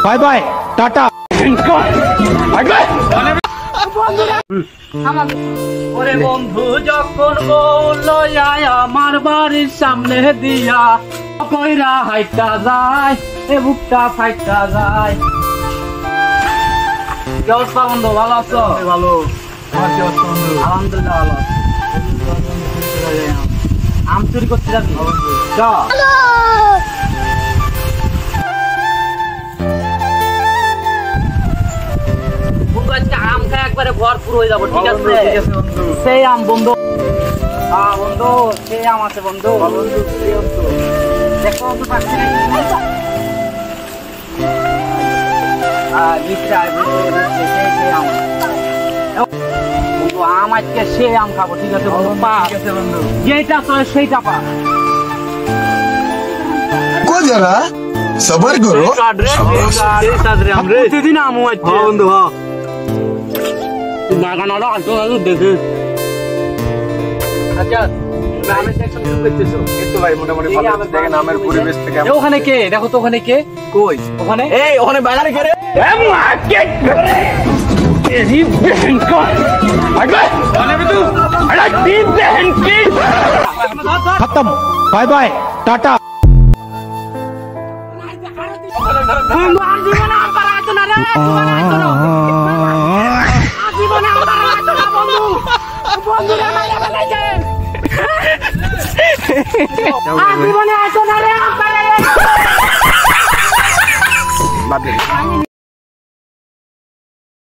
Bye bye Tata. ওরে বন্ধু যখন বলল আমার বাড়ির সামনে দিয়া কইরা হাইটা যায় এ বুকটা ফাইটা যায়। কি অবস্থা বন্ধু, ভালো আছো? ভালো। তোমার কি অবস্থা বন্ধু? আলহামদুলিল্লাহ ভালো। আম চুরি করতে যাবি? আম খায় একবারে ভরপুর হয়ে যাবো, ঠিক আছে? সেই আম বন্ধু। হ্যাঁ বন্ধু, সেই আম আছে বন্ধু। দেখো বন্ধু পাচ্ছি না বন্ধু, আম আজকে সেই আম খাবো, ঠিক আছে বন্ধু? পা যেটা চলে সেইটা পা। जरा सबर करो। প্রতিদিন আম হচ্ছে বন্ধু। বাগানটা আসো দেখে। আচ্ছা আমের সেকশন শুরু করতেছো? এই তো ভাই মোটামুটি ভালো আছে। দেখেন আমের পরিবেশ থেকে ওখানে কে? দেখো তো ওখানে কে? কই ওখানে এই ওখানে বাগানে কে রে? खत्म बाय बाय टाटा। বন্ধু আর জীবনে আম পারা হতো না রে, জীবনে হতো না। আর জীবনে আম পারা হতো না বন্ধু। বন্ধু রে মাইরা ফেলাইছে। আর জীবনে হতো না রে আম পারা।